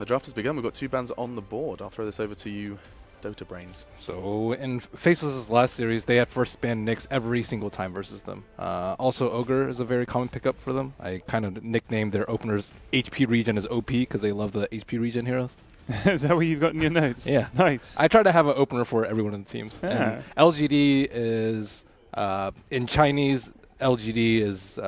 The draft has begun. We've got 2 bans on the board. I'll throw this over to you, Dota Brains. So in Faceless' last series, they had first ban Nyx every single time versus them. Also, Ogre is a very common pickup for them. I kind of nicknamed their openers HP regen as OP because they love the HP regen heroes. Is that what you've got in your notes? Yeah. Nice. I try to have an opener for everyone in the teams. Yeah. And LGD is, in Chinese, LGD is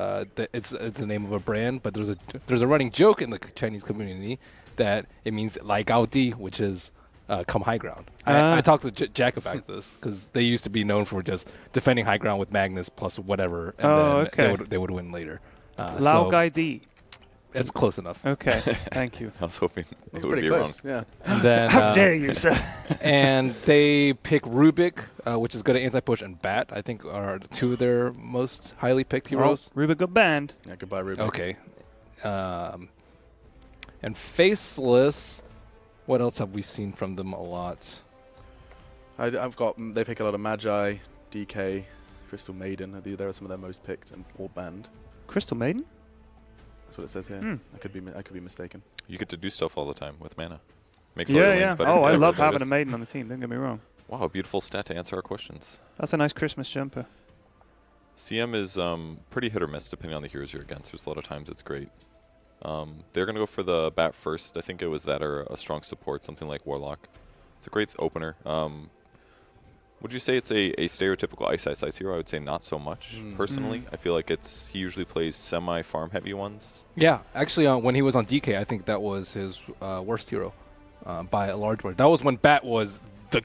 it's the name of a brand, but there's a running joke in the Chinese community that it means Lai Gao Di, which is come high ground. I talked to Jack about this because they used to be known for just defending high ground with Magnus plus whatever, and then they would win later. Lao Gai Di. It's close enough. Okay, thank you. I was hoping it would be close. wrong. Yeah. And then, how dare you, sir? And they pick Rubik, which is good at anti-push, and Bat, I think, are 2 of their most highly picked heroes. Oh, Rubik got banned. Yeah, goodbye, Rubik. Okay. And Faceless, what else have we seen from them a lot? I've got, they pick a lot of Magi, DK, Crystal Maiden. There are some of their most picked and or banned. Crystal Maiden? That's what it says here. I could be mistaken. You get to do stuff all the time with mana. Makes Yeah, all your yeah. lanes better. Oh, I Never love having a noticed. maiden on the team, don't get me wrong. Wow, beautiful stat to answer our questions. That's a nice Christmas jumper. CM is pretty hit or miss depending on the heroes you're against. There's a lot of times it's great. They're going to go for the bat first. I think it was that or a strong support, something like Warlock. It's a great opener. Would you say it's a stereotypical Ice hero? I would say not so much, personally. I feel like he usually plays semi-farm heavy ones. Yeah, actually, when he was on DK, I think that was his worst hero by a large margin. That was when Bat was the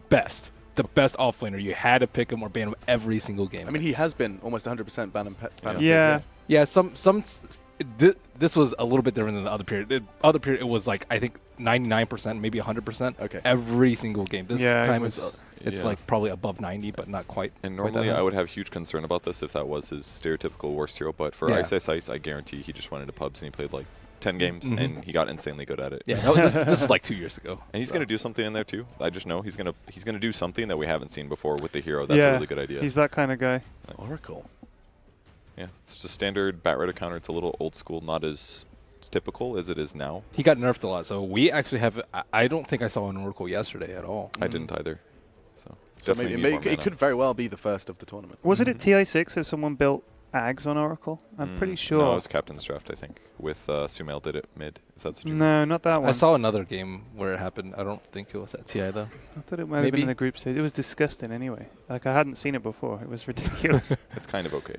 best offlaner. You had to pick him or ban him every single game. I mean, he has been almost 100% ban and Yeah. Yeah, this was a little bit different than the other period. The other period, it was like, I think 99%, maybe 100%. Okay. Every single game. This time it's yeah. like probably above 90, but not quite. And normally I would have huge concern about this if that was his stereotypical worst hero, but for Ice, I guarantee he just went into pubs and he played like 10 games and he got insanely good at it. Yeah, no, this is like 2 years ago. And he's going to do something in there too. I just know he's going to do something that we haven't seen before with the hero. That's a really good idea. He's that kind of guy. Oracle. Yeah, it's just a standard Bat Rider counter. It's a little old school, not as typical as it is now. He got nerfed a lot, so we actually have. I don't think I saw an Oracle yesterday at all. I didn't either. So maybe it could very well be the first of the tournament. Was it at TI6 that someone built Ags on Oracle? I'm pretty sure. No, it was Captain's Draft, I think, with Sumail did it mid, if that's what you mean. No, not that one. I saw another game where it happened. I don't think it was at TI, though. I thought it might have been in the group stage. It was disgusting anyway. Like, I hadn't seen it before. It was ridiculous. It's kind of okay.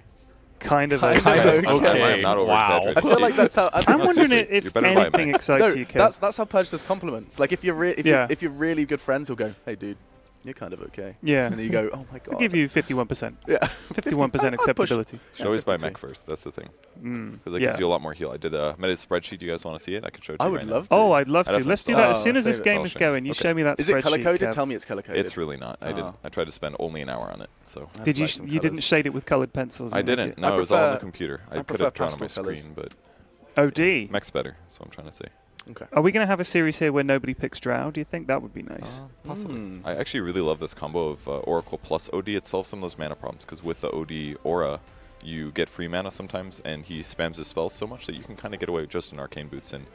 Kind of okay. I'm not over-exaggerating. I feel like that's how... I'm wondering if anything excites you, Kel. That's how Pudge does compliments. Like, if you're really good friends, he'll go, hey, dude, you're kind of okay. Yeah. And then you go, oh, my God. I'll give you 51%. Yeah. 51% acceptability. Should always buy mech first. That's the thing. Because it gives you a lot more heal. I did a meta spreadsheet. Do you guys want to see it? I can show it to you I would right love now. to. Oh, I'd love to. Let's do that as soon as this game is going. You show me that spreadsheet. Is it color-coded? Kev. Tell me it's color-coded. It's really not. I didn't. I tried to spend only an hour on it. So Did you? You didn't shade it with colored pencils? I didn't. No, it was all on the computer. I could have drawn on my screen, but OD. mech's better. That's what I'm trying to say. Okay. Are we going to have a series here where nobody picks Drow? Do you think that would be nice? Possibly. I actually really love this combo of Oracle plus OD. It solves some of those mana problems because with the OD Aura, you get free mana sometimes, and he spams his spells so much that you can kind of get away with just an Arcane Boots. And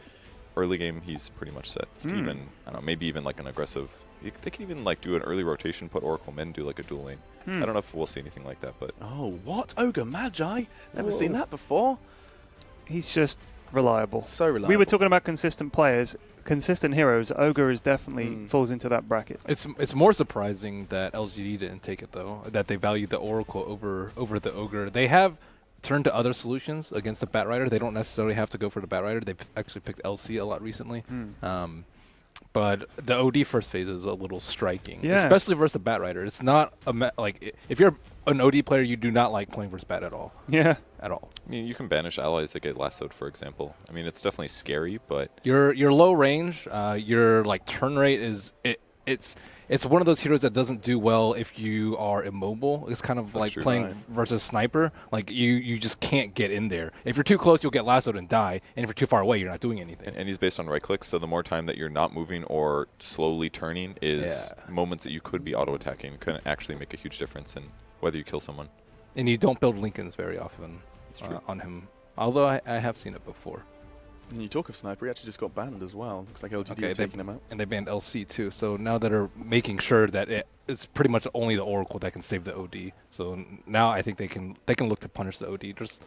early game, he's pretty much set. He can even, I don't know, maybe even like an aggressive. They can even like do an early rotation, put Oracle mid, and do like a dual lane. I don't know if we'll see anything like that, but. Oh, what? Ogre Magi? Never seen that before. He's just reliable. So reliable. We were talking about consistent players, consistent heroes. Ogre is definitely falls into that bracket. It's more surprising that LGD didn't take it though. That they valued the Oracle over the Ogre. They have turned to other solutions against the Bat Rider. They don't necessarily have to go for the Bat Rider. They've actually picked LC a lot recently. But the OD first phase is a little striking, especially versus the Bat Rider. It's not like if you're an OD player, you do not like playing versus Bat at all. Yeah, at all. I mean, you can banish allies that get lassoed, for example. I mean, it's definitely scary, but your low range, your like turn rate is it's one of those heroes that doesn't do well if you are immobile. It's kind of like playing versus sniper. Like you just can't get in there. If you're too close, you'll get lassoed and die. And if you're too far away, you're not doing anything. And he's based on right clicks, so the more time that you're not moving or slowly turning is moments that you could be auto attacking. Can actually make a huge difference in whether you kill someone. And you don't build Lincolns very often on him. Although I have seen it before. And you talk of Sniper, he actually just got banned as well. Looks like LGD Okay, are taking him out. And they banned LC too. So now that are making sure that it's pretty much only the Oracle that can save the OD. So now I think they can look to punish the OD. There's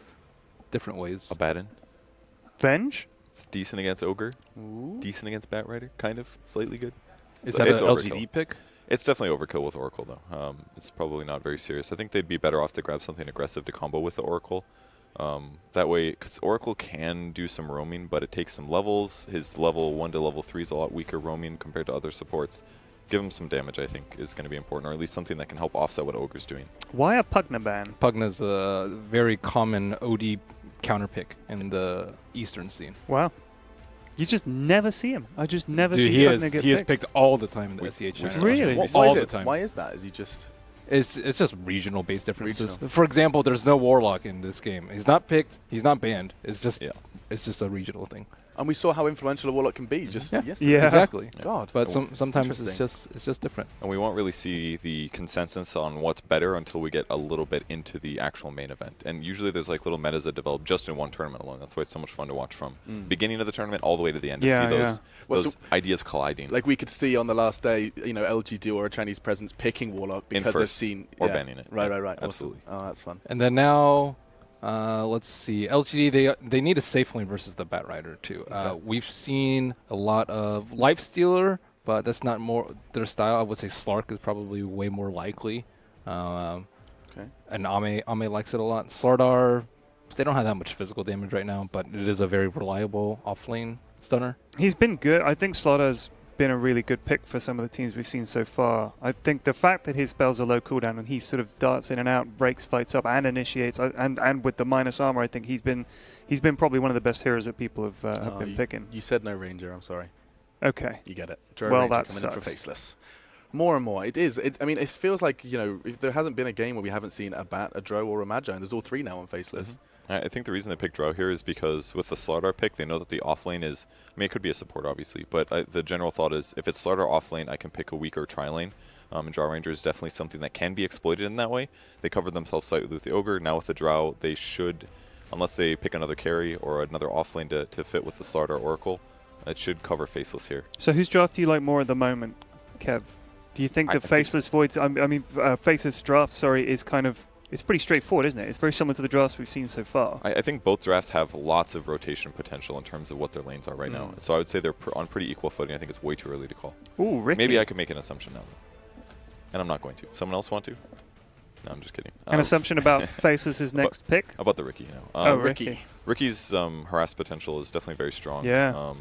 different ways. Abaddon. Venge? It's decent against Ogre. Ooh. Decent against Batrider. Kind of. Slightly good. Is So that an it's LGD overkill. pick? It's definitely overkill with Oracle, though. It's probably not very serious. I think they'd be better off to grab something aggressive to combo with the Oracle. That way, because Oracle can do some roaming, but it takes some levels. His level 1 to level 3 is a lot weaker roaming compared to other supports. Give him some damage, I think, is going to be important, or at least something that can help offset what Ogre's doing. Why a Pugna ban? Pugna's a very common OD counter pick in the Eastern scene. Wow. You just never see him. I just never Dude, see he Pugna is get he is picked. picked all the time in the We- SEH we channel. saw Really? him. All is the it? time. Why is that? Is he just... It's just regional based differences. Regional. For example, there's no Warlock in this game. He's not picked. He's not banned. It's just Yeah. it's just a regional thing. And we saw how influential a Warlock can be just Yeah. yesterday. Yeah. Exactly. Yeah. God. But sometimes Interesting. it's just different. And we won't really see the consensus on what's better until we get a little bit into the actual main event. And usually there's like little metas that develop just in one tournament alone. That's why it's so much fun to watch from beginning of the tournament all the way to the end to Yeah, see those, Well, those so- ideas colliding. Like we could see on the last day, LGD or a Chinese presence picking Warlock because they've first, seen... or yeah. banning it. Right, Yeah, right. absolutely. Awesome. Oh, that's fun. And then now, let's see. LGD they need a safe lane versus the Batrider too. Okay. We've seen a lot of Lifestealer, but that's not more their style. I would say Slark is probably way more likely. Okay. And Ame likes it a lot. Slardar, they don't have that much physical damage right now, but it is a very reliable off-lane stunner. He's been good. I think Slaughter's been a really good pick for some of the teams we've seen so far. I think the fact that his spells are low cooldown and he sort of darts in and out, breaks fights up, and initiates, and with the minus armor, I think he's been probably one of the best heroes that people have been picking. You said no Ranger, I'm sorry. Okay. You get it. Drow Well, Ranger that coming in for sucks. Faceless. More and more. It is. I mean, it feels like, if there hasn't been a game where we haven't seen a Bat, a Drow, or a Magi, and there's all three now on Faceless. I think the reason they picked Drow here is because with the Slardar pick, they know that the offlane is... I mean, it could be a support, obviously, but the general thought is if it's Slardar offlane, I can pick a weaker tri-lane. And Drow Ranger is definitely something that can be exploited in that way. They covered themselves slightly with the Ogre. Now with the Drow, they should, unless they pick another carry or another offlane to fit with the Slardar Oracle, it should cover Faceless here. So whose draft do you like more at the moment, Kev? Do you think I the think- Faceless Voids, Faceless draft, is kind of... It's pretty straightforward, isn't it? It's very similar to the drafts we've seen so far. I think both drafts have lots of rotation potential in terms of what their lanes are right now. So I would say they're on pretty equal footing. I think it's way too early to call. Ooh, Ricky. Maybe I could make an assumption now. And I'm not going to. Someone else want to? No, I'm just kidding. An assumption about Faceless' next pick? About the Ricky, Ricky. Ricky's harass potential is definitely very strong. Yeah.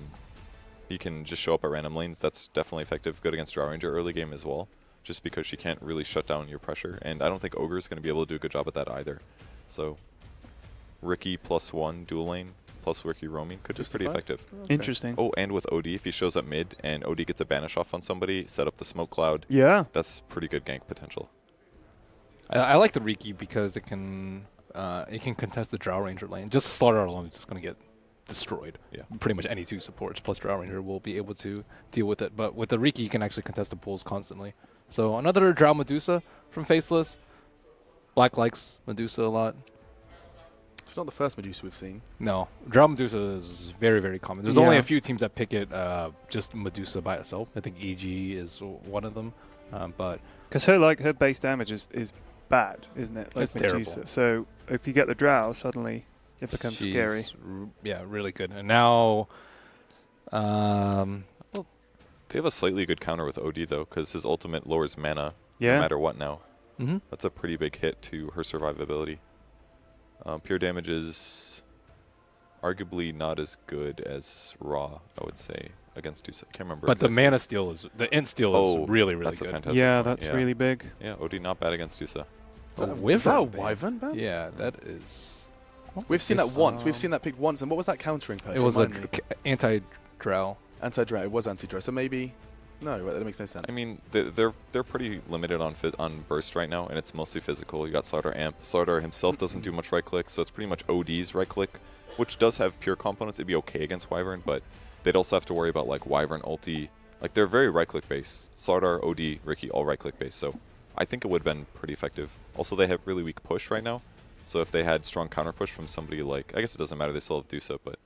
He can just show up at random lanes. That's definitely effective. Good against Drow Ranger early game as well, just because she can't really shut down your pressure. And I don't think Ogre is going to be able to do a good job at that either. So Ricky +1 dual lane plus Ricky roaming could be pretty Justified? effective. Okay. Interesting. Oh, and with OD, if he shows up mid and OD gets a banish off on somebody, set up the smoke cloud, Yeah. that's pretty good gank potential. I like the Riki because it can contest the Drow Ranger lane. Just Slaughter alone is just going to get destroyed. Yeah. Pretty much any two supports plus Drow Ranger will be able to deal with it. But with the Riki, you can actually contest the pools constantly. So another Drow Medusa from Faceless. Black likes Medusa a lot. It's not the first Medusa we've seen. No, Drow Medusa is very, very common. There's only a few teams that pick it just Medusa by itself. I think EG is one of them. But Because her base damage is bad, isn't it? Like It's Medusa. terrible. So if you get the Drow, suddenly it becomes she's scary. Yeah, really good. And now... They have a slightly good counter with OD, though, because his ultimate lowers mana no Yeah. matter what now. mhm. That's a pretty big hit to her survivability. Pure damage is arguably not as good as Raw, I would say, against Dusa. Can't remember. But the exactly. mana steal is int steal is really, really that's good. a fantastic Yeah, point. that's really big. Yeah, OD not bad against Dusa. A Is that a Wyvern ban. Wyvern ban? Yeah, that is. We've seen that It's, once. We've seen that picked once. And what was that countering perk? It was Remind me. anti-drow. Anti-Drow. It was anti-Drow. So maybe... No, that makes no sense. I mean, they're pretty limited on burst right now, and it's mostly physical. You got Slaughter Amp. Slaughter himself doesn't do much right click, so it's pretty much OD's right click, which does have pure components. It'd be okay against Wyvern, but they'd also have to worry about like Wyvern ulti. Like they're very right click based. Slaughter, OD, Ricky, all right click based. So I think it would have been pretty effective. Also, they have really weak push right now, so if they had strong counter push from somebody like, I guess it doesn't matter. They still have Dusa, but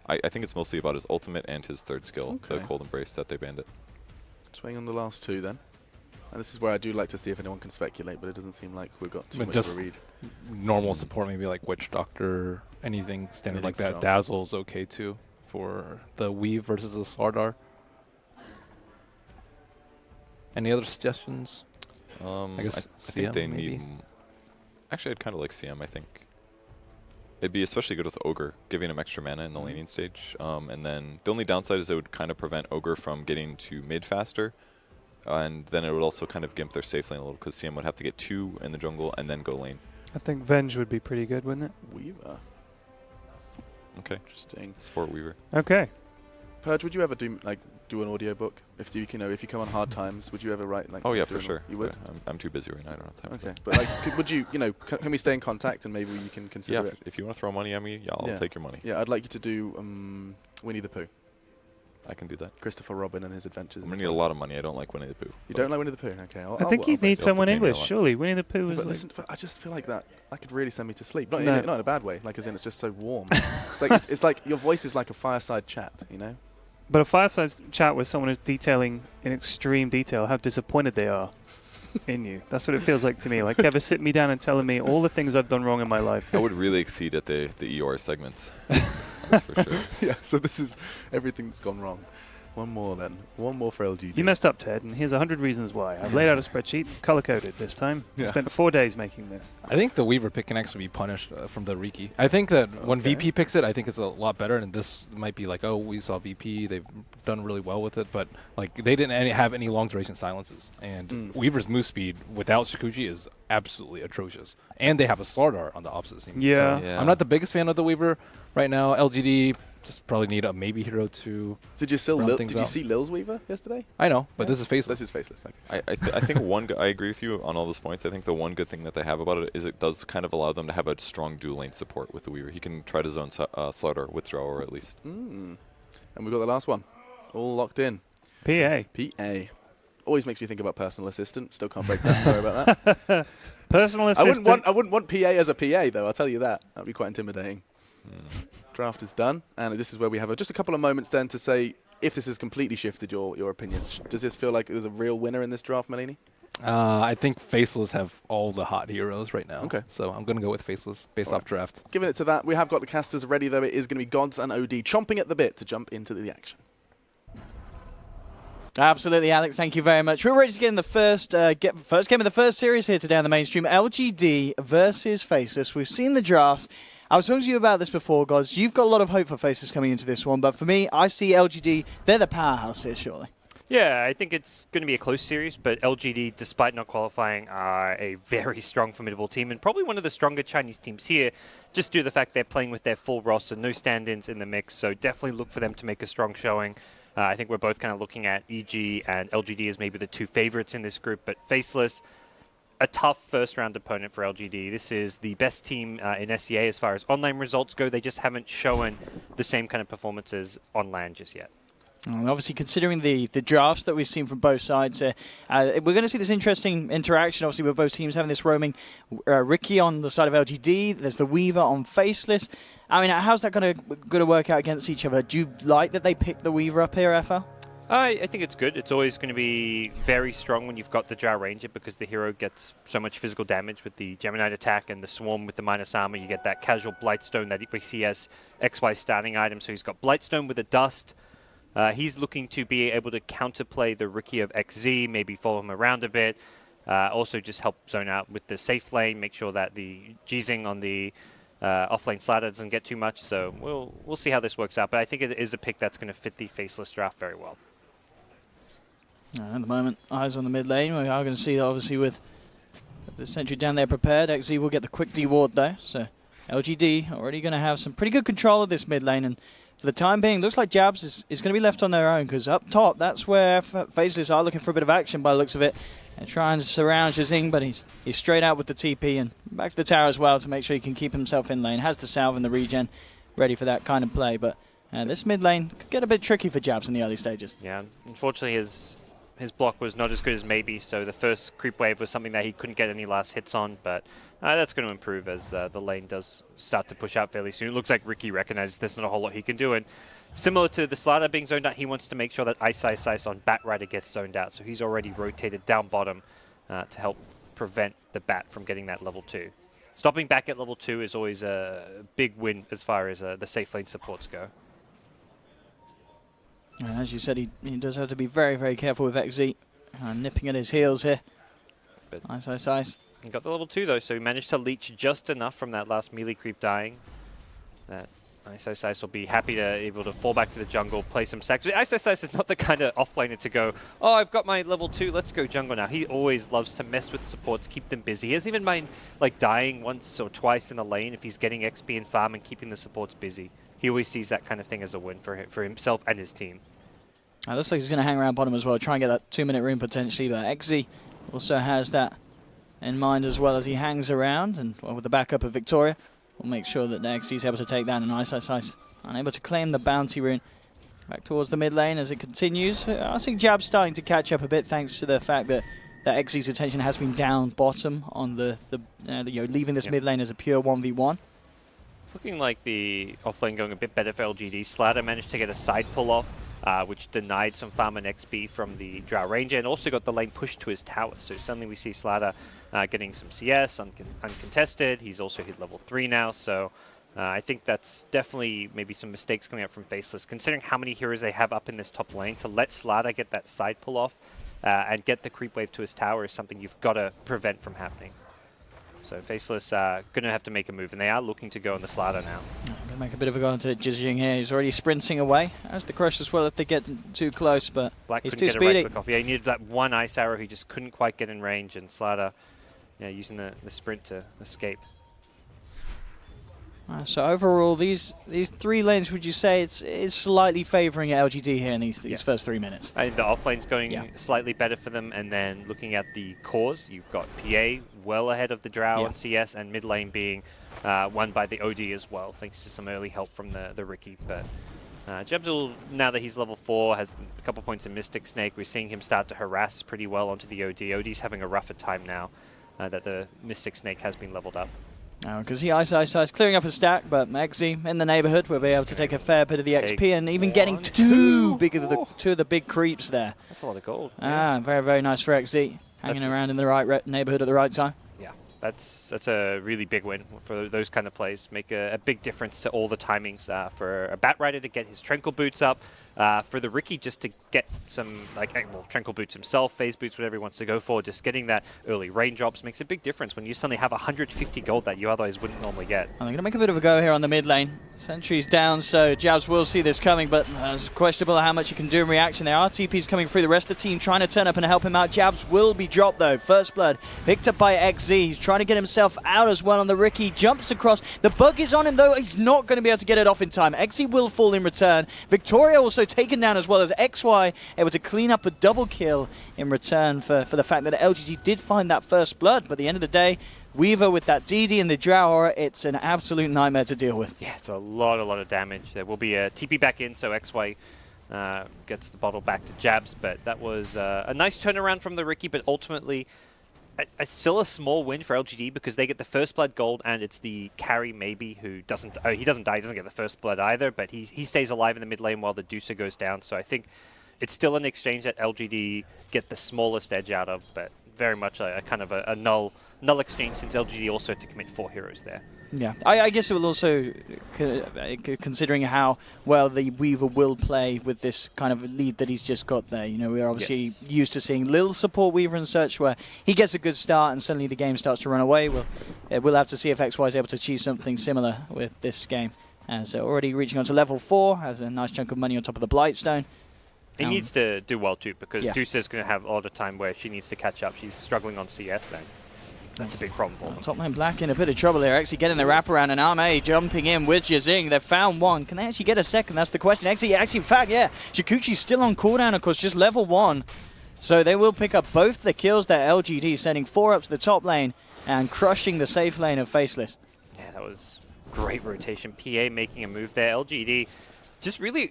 I think it's mostly about his ultimate and his third skill, the Okay. Cold Embrace, that they banned it. Swing on the last two then. And this is where I do like to see if anyone can speculate, but it doesn't seem like we've got too But much just of a read. Normal support, maybe like Witch Doctor, anything standard like Anything's that. strong. Dazzle's okay too for the Weave versus the Slardar. Any other suggestions? I guess I think they CM need. maybe? Actually, I'd kind of like CM. I think it'd be especially good with Ogre, giving him extra mana in the laning stage. And then the only downside is it would kind of prevent Ogre from getting to mid faster, and then it would also kind of gimp their safe lane a little because CM would have to get 2 in the jungle and then go lane. I think Venge would be pretty good, wouldn't it? Weaver. Okay, Interesting. Sport Weaver. Okay. Purge, would you ever do an audiobook? If you if you come on hard times, would you ever write Oh yeah, do for an- sure. You would. But I'm too busy right now. I don't have time. For Okay, that. but would you can we stay in contact and maybe you can consider Yeah, it? if you want to throw money at me, yeah, I'll Yeah. take your money. Yeah, I'd like you to do Winnie the Pooh, I can do that. Christopher Robin and his adventures. I'm in gonna the need a forest. lot of money. I don't like Winnie the Pooh. You don't like Winnie the Pooh? Okay, I think you'd need still have to someone pay me a English, lot. surely. Winnie the Pooh But was listen, I just feel like that could really send me to sleep. Not, No. not in a bad way, like as in it's just so warm. It's like your voice is like a fireside chat, you know? But a fireside chat with someone who's detailing in extreme detail how disappointed they are in you. That's what it feels like to me. Like Kevin's sitting me down and telling me all the things I've done wrong in my life. I would really exceed at the EOR segments. That's for sure. Yeah, so this is everything that's gone wrong. One more then. One more for LGD. You messed up, Ted, and here's 100 reasons why. I've laid out a spreadsheet, color-coded this time. Yeah. Spent 4 days making this. I think the Weaver pick can actually be punished from the Riki. I think that when Okay. VP picks it, I think it's a lot better. And this might be like, oh, we saw VP, they've done really well with it, but like they didn't have any long duration silences. And Weaver's move speed without Shikuji is absolutely atrocious. And they have a Slardar on the opposite team. Yeah. So I'm not the biggest fan of the Weaver right now. LGD just probably need a maybe hero to. Did you round things out. see Lil's Weaver yesterday? I know, but Yeah. this is Faceless. This is Faceless. Okay. I think I agree with you on all those points. I think the one good thing that they have about it is it does kind of allow them to have a strong dual lane support with the Weaver. He can try to zone Slaughter with Drawer at least. And we've got the last one. All locked in. PA. PA. Always makes me think about personal assistant. Still can't break that. Sorry about that. Personal I assistant. wouldn't want PA as a PA though. I'll tell you that. That'd be quite intimidating. Draft is done, and this is where we have just a couple of moments then to say if this has completely shifted your opinions. Does this feel like there's a real winner in this draft, Melini? I think Faceless have all the hot heroes right now. Okay. So I'm going to go with Faceless based All off draft. Giving it to that, we have got the casters ready though. It is going to be Gods and OD chomping at the bit to jump into the action. Absolutely, Alex. Thank you very much. We're ready to get in the first game of the first series here today on the mainstream. LGD versus Faceless. We've seen the drafts. I was talking to you about this before, Gods. You've got a lot of hope for Faceless coming into this one, but for me, I see LGD. They're the powerhouse here, surely. Yeah, I think it's going to be a close series, but LGD, despite not qualifying, are a very strong, formidable team, and probably one of the stronger Chinese teams here, just due to the fact they're playing with their full roster, no stand-ins in the mix, so definitely look for them to make a strong showing. I think we're both kind of looking at EG and LGD as maybe the two favorites in this group, but Faceless, a tough first-round opponent for LGD. This is the best team in SEA as far as online results go. They just haven't shown the same kind of performances on LAN just yet. And obviously, considering the drafts that we've seen from both sides, we're going to see this interesting interaction, obviously, with both teams having this roaming. Ricky on the side of LGD, there's the Weaver on Faceless. I mean, how's that going to work out against each other? Do you like that they picked the Weaver up here, FL? I think it's good. It's always going to be very strong when you've got the Drow Ranger because the hero gets so much physical damage with the Gemini attack and the Swarm with the minus armor. You get that casual Blightstone that we see as XY starting item. So he's got Blightstone with a Dust. He's looking to be able to counterplay the Riki of XZ, maybe follow him around a bit. Also just help zone out with the safe lane, make sure that the Jizing on the off-lane slider doesn't get too much. So we'll see how this works out. But I think it is a pick that's going to fit the Faceless draft very well. At the moment, eyes on the mid lane. We are going to see, obviously, with the sentry down there prepared. XZ will get the quick D-ward there. So LGD already going to have some pretty good control of this mid lane. And for the time being, looks like Jabs is going to be left on their own because up top, that's where Faceless are looking for a bit of action by the looks of it. And trying to surround Jizing, but he's straight out with the TP and back to the tower as well to make sure he can keep himself in lane. Has the salve and the regen ready for that kind of play. But this mid lane could get a bit tricky for Jabs in the early stages. Yeah, unfortunately his his block was not as good as maybe, so the first creep wave was something that he couldn't get any last hits on, but that's going to improve as the lane does start to push out fairly soon. It looks like Ricky recognizes there's not a whole lot he can do, and similar to the Slider being zoned out, he wants to make sure that Ice on Bat Rider gets zoned out, so he's already rotated down bottom to help prevent the Bat from getting that level 2. Stopping back at level 2 is always a big win as far as the safe lane supports go. And as you said, he does have to be very, very careful with XZ. Nipping at his heels here. But Ice. He got the level 2 though, so he managed to leech just enough from that last melee creep dying. That Ice will be happy to able to fall back to the jungle, play some sacks. Ice is not the kind of offlaner to go, oh, I've got my level 2, let's go jungle now. He always loves to mess with supports, keep them busy. He doesn't even mind like dying once or twice in the lane if he's getting XP and farm and keeping the supports busy. He always sees that kind of thing as a win for himself and his team. Looks like he's going to hang around bottom as well, try and get that 2-minute rune potentially, but XZ also has that in mind as well as he hangs around, and with the backup of Victoria, we'll make sure that XZ is able to take that, and Ice unable to claim the bounty rune. Back towards the mid lane as it continues. I think Jab's starting to catch up a bit thanks to the fact that XZ's attention has been down bottom on leaving this mid lane as a pure 1v1. Looking like the offlane going a bit better for LGD. Slatter managed to get a side pull off, which denied some farm and XP from the Drow Ranger, and also got the lane pushed to his tower. So suddenly we see Slatter getting some CS, uncontested. He's also hit level 3 now, so I think that's definitely maybe some mistakes coming up from Faceless, considering how many heroes they have up in this top lane. To let Slatter get that side pull off and get the creep wave to his tower is something you've got to prevent from happening. So Faceless going to have to make a move, and they are looking to go on the Slatter now. Going to make a bit of a go into Jijing here. He's already sprinting away, as the Crush as well if they get too close, but Black he's couldn't too get speedy. a right click off. Yeah, he needed that one ice arrow. He just couldn't quite get in range, and Slatter using the sprint to escape. So overall, these 3 lanes, would you say it's slightly favouring LGD here in these first 3 minutes? I think the offlane's going slightly better for them, and then looking at the cores, you've got PA well ahead of the Drow and CS, and mid lane being won by the OD as well, thanks to some early help from the Ricky. But Jebs, now that he's level 4, has a couple points in Mystic Snake. We're seeing him start to harass pretty well onto the OD. OD's having a rougher time now that the Mystic Snake has been leveled up. Because he Ice clearing up a stack, but Maxi in the neighbourhood will be able to take a fair bit of the XP, and even getting two of the big creeps there. That's a lot of gold. Very, very nice for XZ, hanging around in the right neighbourhood at the right time. Yeah, that's a really big win for those kind of plays. Make a big difference to all the timings for a Bat Rider to get his Tranquil Boots up, for the Ricky just to get some, Tranquil Boots himself, Phase Boots, whatever he wants to go for, just getting that early raindrops makes a big difference when you suddenly have 150 gold that you otherwise wouldn't normally get. And they're going to make a bit of a go here on the mid lane. Sentry's down, so Jabs will see this coming, but it's questionable how much he can do in reaction. There are TPs coming through, the rest of the team trying to turn up and help him out. Jabs will be dropped though. First blood picked up by XZ. He's trying to get himself out as well on the Ricky. Jumps across. The bug is on him though. He's not going to be able to get it off in time. XZ will fall in return. Victoria also taken down as well as XY, able to clean up a double kill in return for the fact that LGD did find that first blood. But at the end of the day, Weaver with that DD and the Drow aura, it's an absolute nightmare to deal with. Yeah, it's a lot of damage. There will be a TP back in, so XY gets the bottle back to Jabs, but that was a nice turnaround from the Ricky, but ultimately still a small win for LGD because they get the first blood gold, and it's the carry maybe who doesn't die, he doesn't get the first blood either, but he stays alive in the mid lane while the Deucer goes down, so I think it's still an exchange that LGD get the smallest edge out of, but very much a kind of a null exchange since LGD also had to commit 4 heroes there. Yeah, I guess it will also, considering how well the Weaver will play with this kind of lead that he's just got there. You know, we're obviously used to seeing Lil support Weaver and such, where he gets a good start and suddenly the game starts to run away. We'll have to see if XY is able to achieve something similar with this game. As already reaching on to level 4, has a nice chunk of money on top of the Blightstone. He needs to do well too, because Deuce is going to have a lot of time where she needs to catch up. She's struggling on CS, and that's a big problem for them. Top lane Black in a bit of trouble here. Actually getting the wraparound, and Arme jumping in with Jizing. They've found one. Can they actually get a second? That's the question. Actually, in fact, yeah. Shikuchi's still on cooldown, of course, just level 1. So they will pick up both the kills there. LGD sending 4 up to the top lane and crushing the safe lane of Faceless. Yeah, that was great rotation. PA making a move there. LGD just really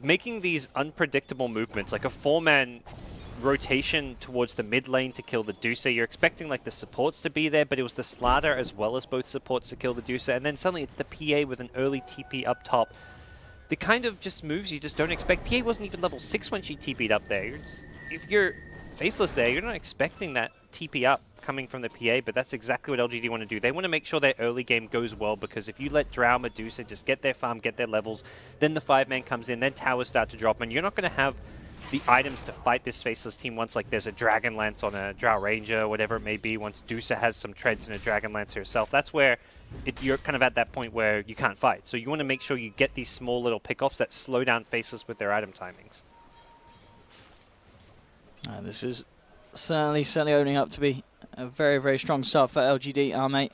making these unpredictable movements, like a 4-man rotation towards the mid lane to kill the Deucer. You're expecting like the supports to be there, but it was the Slardar as well as both supports to kill the Deucer. And then suddenly it's the PA with an early TP up top. The kind of just moves you just don't expect. PA wasn't even level 6 when she TP'd up there. If you're Faceless there, you're not expecting that TP up coming from the PA, but that's exactly what LGD want to do. They want to make sure their early game goes well, because if you let Drow, Medusa just get their farm, get their levels, then the 5-man comes in, then towers start to drop, and you're not going to have the items to fight this Faceless team once like there's a Dragon Lance on a Drow Ranger, whatever it may be, once Deucer has some treads and a Dragon Lance herself. That's where you're kind of at that point where you can't fight. So you want to make sure you get these small little pickoffs that slow down Faceless with their item timings. This is certainly opening up to be a very, very strong start for LGD. Our mate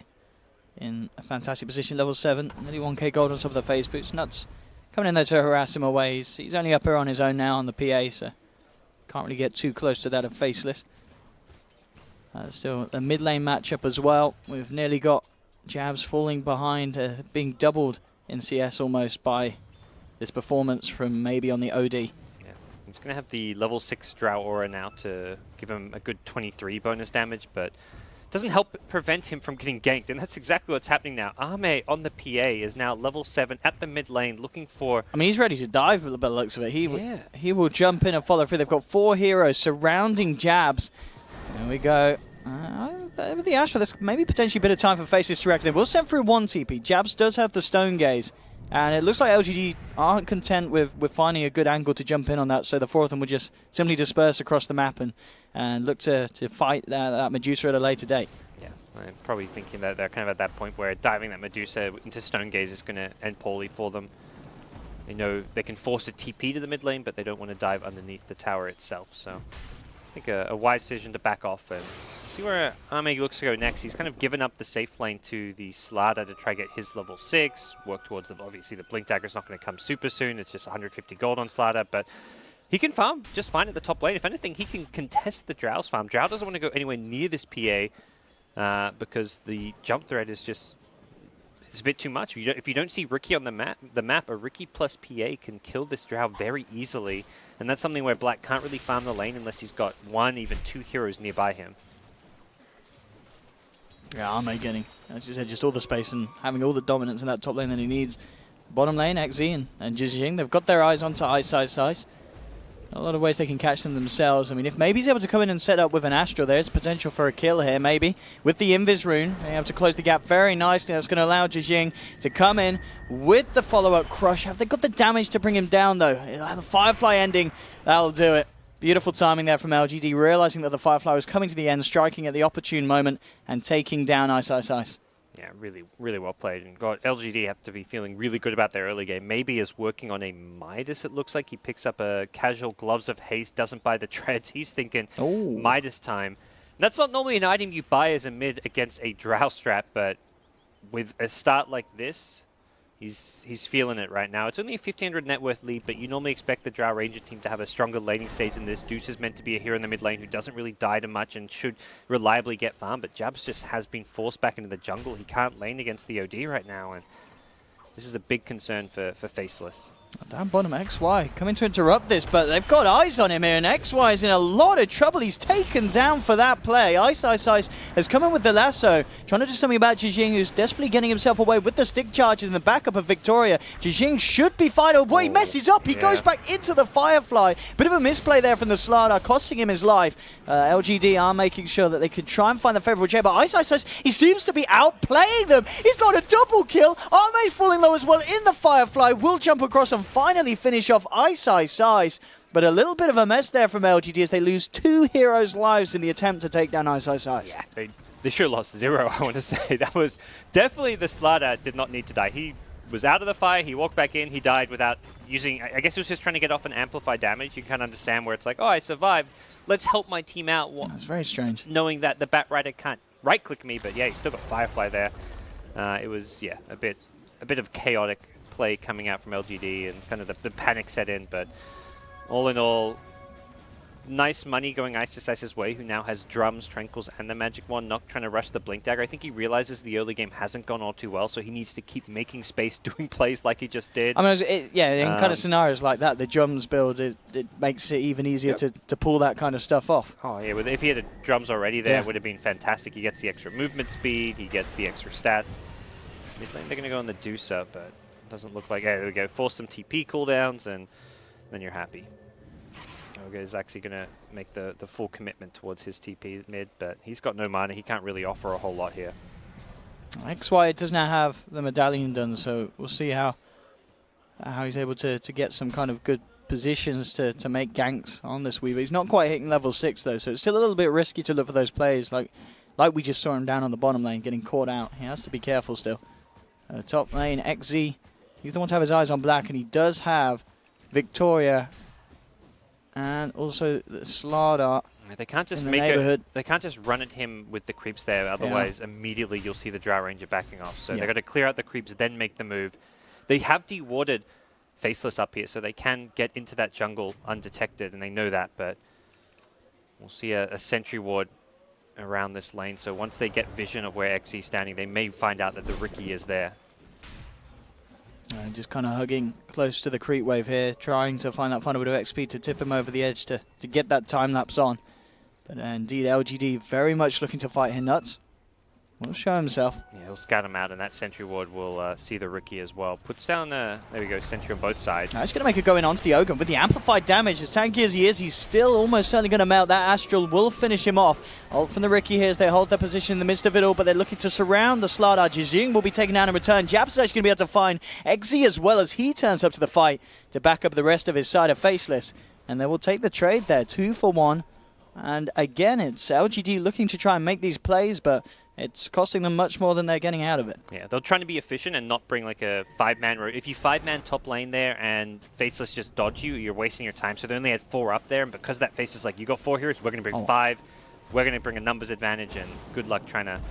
in a fantastic position, level 7, nearly 1k gold on top of the face boots. Nuts coming in there to harass him away. He's only up here on his own now on the PA, so can't really get too close to that of Faceless. Still a mid lane matchup as well. We've nearly got Jabs falling behind, being doubled in CS almost by this performance from maybe on the OD. He's going to have the level 6 Drow Aura now to give him a good 23 bonus damage, but doesn't help prevent him from getting ganked, and that's exactly what's happening now. Ame on the PA is now level 7 at the mid lane looking for... I mean, he's ready to dive by the looks of it. He will jump in and follow through. They've got 4 heroes surrounding Jabs. There we go. With the Astra, there's maybe potentially a bit of time for Faces to react. They will send through 1 TP. Jabs does have the Stone Gaze. And it looks like LGD aren't content with finding a good angle to jump in on that, so the 4 of them would just simply disperse across the map and look to fight that Medusa at a later date. Yeah, I'm probably thinking that they're kind of at that point where diving that Medusa into Stone Gaze is going to end poorly for them. They know they can force a TP to the mid lane, but they don't want to dive underneath the tower itself. So I think a wise decision to back off and see where Ame looks to go next. He's kind of given up the safe lane to the Slardar to try to get his level 6, work towards the... Obviously, the Blink Dagger's not going to come super soon. It's just 150 gold on Slardar, but he can farm just fine at the top lane. If anything, he can contest the Drow's farm. Drow doesn't want to go anywhere near this PA because the jump threat is just... It's a bit too much. If you don't see Riki on the map, a Riki plus PA can kill this Drow very easily, and that's something where Black can't really farm the lane unless he's got 1, even 2 heroes nearby him. Yeah, Ame getting, as you said, just all the space and having all the dominance in that top lane that he needs. Bottom lane, XZ and Jijing, they've got their eyes onto Ice. A lot of ways they can catch them themselves. I mean, if maybe he's able to come in and set up with an Astral, there's potential for a kill here, maybe. With the Invis rune, they're able to close the gap very nicely. That's going to allow Jijing to come in with the follow-up crush. Have they got the damage to bring him down, though? The Firefly ending, that'll do it. Beautiful timing there from LGD, realizing that the Firefly was coming to the end, striking at the opportune moment, and taking down Ice. Yeah, really well played. And LGD have to be feeling really good about their early game. Maybe is working on a Midas, it looks like. He picks up a casual Gloves of Haste, doesn't buy the treads. He's thinking Midas time. And that's not normally an item you buy as a mid against a Drow strat, but with a start like this, he's feeling it right now. It's only a 1,500 net worth lead, but you normally expect the Drow Ranger team to have a stronger laning stage than this. Deuce is meant to be a hero in the mid lane who doesn't really die to much and should reliably get farm, but Jabs just has been forced back into the jungle. He can't lane against the OD right now, and this is a big concern for Faceless. Down bottom, XY coming to interrupt this, but they've got eyes on him here, and XY is in a lot of trouble. He's taken down for that play. Ice has come in with the lasso, trying to do something about Jijing, who's desperately getting himself away with the stick charges in the backup of Victoria. Jijing should be fine. Oh boy, he messes up. He goes back into the Firefly. Bit of a misplay there from the Slardar, costing him his life. LGD are making sure that they can try and find the favorable chair, but Ice, he seems to be outplaying them. He's got a double kill. Arme's falling low as well in the Firefly. Will jump across and finally finish off Ice. But a little bit of a mess there from LGD as they lose 2 heroes' lives in the attempt to take down Ice. Yeah, they should have lost 0, I want to say. That was definitely the Slardar did not need to die. He was out of the fire, he walked back in, he died without using... I guess he was just trying to get off an amplify damage. You can kind of understand where it's like, oh, I survived. Let's help my team out. That's very strange. Knowing that the Bat Rider can't right-click me, but yeah, he's still got Firefly there. It was, yeah, a bit of chaotic play coming out from LGD and kind of the panic set in, but all in all, nice money going Ice's way, who now has drums, tranquils, and the magic wand. Not trying to rush the blink dagger. I think he realizes the early game hasn't gone all too well, so he needs to keep making space, doing plays like he just did. I mean, in kind of scenarios like that, the drums build, it makes it even easier to pull that kind of stuff off. Oh, yeah, if he had drums already there, it would have been fantastic. He gets the extra movement speed, he gets the extra stats. Mid lane, they're going to go on the Deucer, but it doesn't look like... Yeah, there we go. Force some TP cooldowns, and then you're happy. Okay, is actually going to make the full commitment towards his TP mid, but he's got no mana. He can't really offer a whole lot here. XY does now have the medallion done, so we'll see how he's able to get some kind of good positions to make ganks on this Weaver. He's not quite hitting level 6 though, so it's still a little bit risky to look for those plays like we just saw him down on the bottom lane getting caught out. He has to be careful still. Top lane, XZ, he's the one to have his eyes on Black, and he does have Victoria and also the Slardar. They can't just they can't just run at him with the creeps there. Otherwise, immediately you'll see the Drow Ranger backing off. So they've got to clear out the creeps, then make the move. They have dewarded Faceless up here, so they can get into that jungle undetected, and they know that. But we'll see a sentry ward around this lane. So once they get vision of where XE is standing, they may find out that the Riki is there. Just kind of hugging close to the creep wave here, trying to find that final bit of XP to tip him over the edge to get that time lapse on. But indeed, LGD very much looking to fight him nuts. Will show himself. Yeah, he'll scout him out, and that sentry ward will see the Riki as well. Puts down, there we go, sentry on both sides. He's going to make it going onto the Ogre with the amplified damage. As tanky as he is, he's still almost certainly going to melt. That Astral will finish him off. Ult from the Riki here as they hold their position in the midst of it all, but they're looking to surround the Slardar. Jijing will be taken down in return. Jab's actually going to be able to find XZ as well as he turns up to the fight to back up the rest of his side of Faceless. And they will take the trade there, 2 for 1. And again, it's LGD looking to try and make these plays, but it's costing them much more than they're getting out of it. Yeah, they're trying to be efficient and not bring like a 5-man row. If you 5-man top lane there and Faceless just dodge you, you're wasting your time. So they only had 4 up there, and because that Faceless like, you got 4 heroes, we're going to bring 5. We're going to bring a numbers advantage, and good luck trying to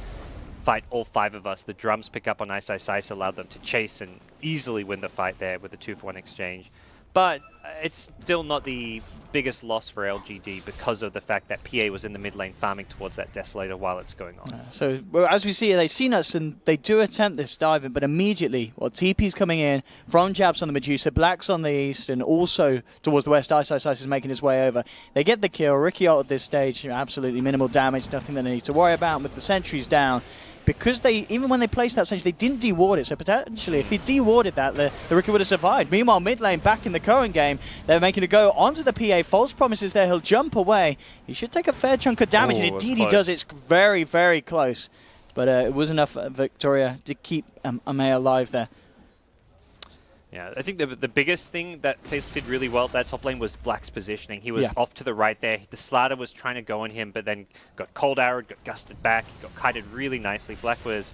fight all 5 of us. The drums pick up on Ice, allowed them to chase and easily win the fight there with the 2-for-1 exchange. But it's still not the biggest loss for LGD because of the fact that PA was in the mid lane farming towards that Desolator while it's going on. So as we see, they've seen us and they do attempt this diving, but immediately, TP's coming in from Jabs on the Medusa, Black's on the east, and also towards the west, Ice is making his way over. They get the kill. Riki ult at this stage, absolutely minimal damage, nothing that they need to worry about. With the sentries down, because even when they placed that sentry, they didn't deward it. So potentially, if he dewarded that, the Riki would have survived. Meanwhile, mid lane back in the current game, they're making a go onto the PA. False promises there. He'll jump away. He should take a fair chunk of damage, and indeed he does. It's very, very close. But it was enough for Victoria to keep Amaya alive there. Yeah, I think the biggest thing that Faceless did really well at that top lane was Black's positioning. He was off to the right there. The Slardar was trying to go on him, but then got cold arrowed, got gusted back, got kited really nicely. Black was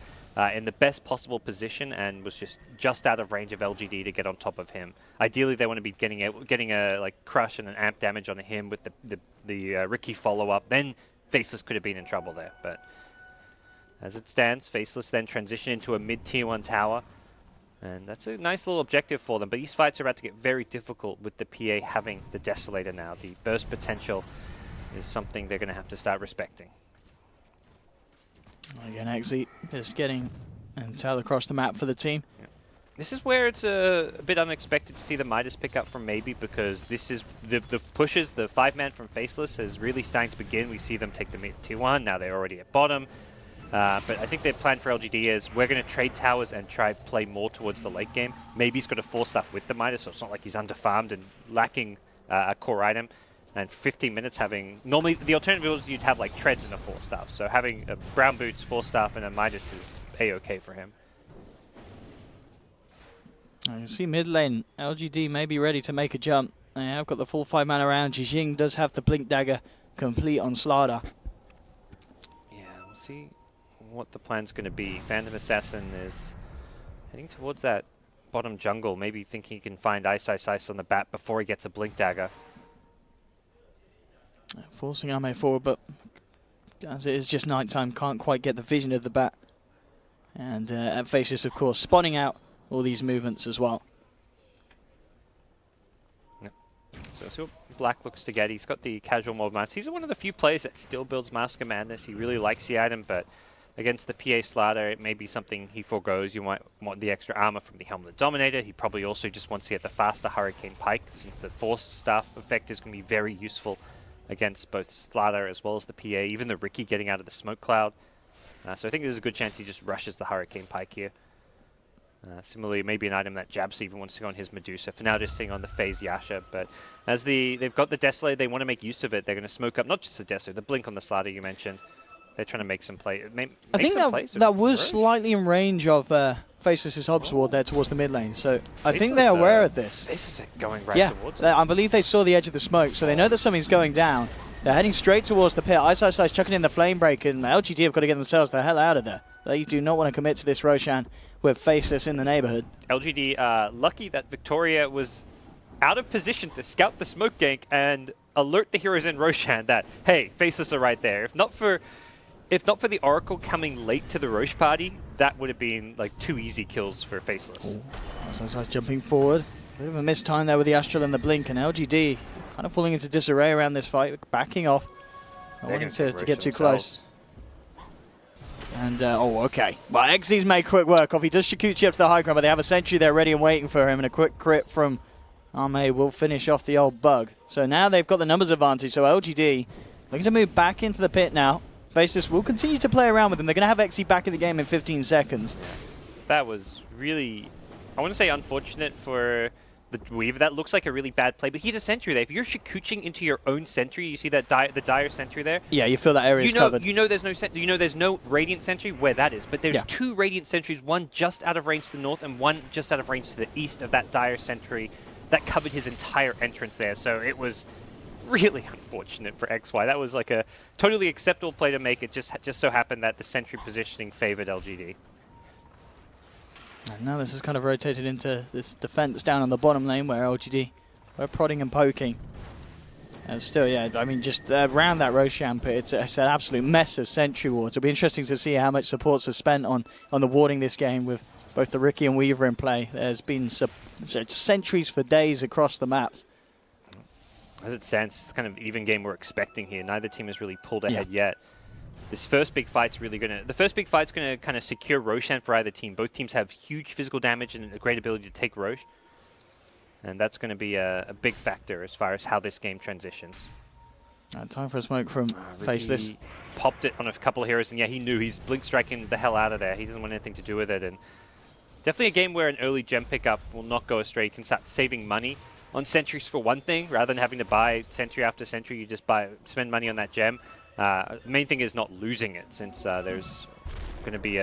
in the best possible position and was just out of range of LGD to get on top of him. Ideally, they want to be getting a like crush and an amp damage on him with the Riki follow-up. Then Faceless could have been in trouble there. But as it stands, Faceless then transition into a mid-tier 1 tower. And that's a nice little objective for them. But these fights are about to get very difficult with the PA having the Desolator now. The burst potential is something they're going to have to start respecting. Again, XZ just getting intel across the map for the team. Yeah. This is where it's a bit unexpected to see the Midas pick up from Maybe, because this is the pushes, the 5-man from Faceless is really starting to begin. We see them take the mid tier 1. Now they're already at bottom. But I think their plan for LGD is we're going to trade towers and try play more towards the late game. Maybe he's got to force stuff with the Midas, so it's not like he's underfarmed and lacking a core item. And 15 minutes having... Normally, the alternative is you'd have like treads and a 4-staff. So having a brown boots, 4-staff, and a Midas is A-okay for him. You see mid lane, LGD may be ready to make a jump. They have got the full 5-man around. Jijing does have the Blink Dagger complete on Slardar. Yeah, we'll see what the plan's going to be. Phantom Assassin is heading towards that bottom jungle, maybe thinking he can find Ice on the bat before he gets a Blink Dagger. Forcing Ame forward, but as it is just nighttime, can't quite get the vision of the bat. And at Faceless, of course, spawning out all these movements as well. Yep. So Black looks to get. He's got the casual mob mask. He's one of the few players that still builds Mask of Madness. He really likes the item, but against the PA Slater, it may be something he forgoes. You might want the extra armor from the Helmet Dominator. He probably also just wants to get the faster Hurricane Pike, since the Force Staff effect is going to be very useful against both Slater as well as the PA, even the Riki getting out of the smoke cloud. So I think there's a good chance he just rushes the Hurricane Pike here. Similarly, maybe an item that Jabs even wants to go on his Medusa. For now, just sitting on the Phase Yasha. But as they've got the Desolator, they want to make use of it. They're going to smoke up not just the Desolator, the Blink on the Slater you mentioned. They're trying to make some play. I think that was slightly in range of Faceless' Hobbs ward there towards the mid lane. So I think they're aware of this. Faceless are going right towards it. I believe they saw the edge of the smoke, so they know that something's going down. They're heading straight towards the pit. Ice chucking in the Flame Break, and LGD have got to get themselves the hell out of there. They do not want to commit to this Roshan with Faceless in the neighborhood. LGD lucky that Victoria was out of position to scout the smoke gank and alert the heroes in Roshan that, hey, Faceless are right there. If not for the Oracle coming late to the Roche party, that would have been like 2 easy kills for Faceless. Ice jumping forward. Bit of a missed time there with the Astral and the Blink, and LGD kind of falling into disarray around this fight, backing off. Not wanting to get too close. And, okay. Well, XZ's made quick work of. He does Shikuchi up to the high ground, but they have a sentry there ready and waiting for him, and a quick crit from Ame will finish off the old bug. So now they've got the numbers advantage, so LGD looking to move back into the pit now. Faceless will continue to play around with them. They're going to have XZ back in the game in 15 seconds. That was really, I want to say unfortunate for the Weaver. That looks like a really bad play, but he had a sentry there. If you're Shikuching into your own sentry, you see that the Dire sentry there? Yeah, you feel that area is covered. You know there's no Radiant sentry where that is, but there's 2 Radiant sentries, one just out of range to the north and one just out of range to the east of that Dire sentry that covered his entire entrance there. So it was really unfortunate for XY. That was like a totally acceptable play to make. It just so happened that the sentry positioning favored LGD. And now this has kind of rotated into this defense down on the bottom lane where LGD were prodding and poking. And still, I mean, just around that Roshan pit, it's an absolute mess of sentry wards. It'll be interesting to see how much supports are spent on the warding this game with both the Riki and Weaver in play. There's been sentries for days across the maps. As it stands, it's kind of even game we're expecting here. Neither team has really pulled ahead yet. This first big fight's really going to... The first big fight's going to kind of secure Roshan for either team. Both teams have huge physical damage and a great ability to take Roche. And that's going to be a big factor as far as how this game transitions. Time for a smoke from Faceless. Popped it on a couple of heroes, and yeah, he knew he's blink striking the hell out of there. He doesn't want anything to do with it. And definitely a game where an early gem pickup will not go astray. You can start saving money on sentries for one thing, rather than having to buy sentry after sentry. You just spend money on that gem. The main thing is not losing it, since there's going to be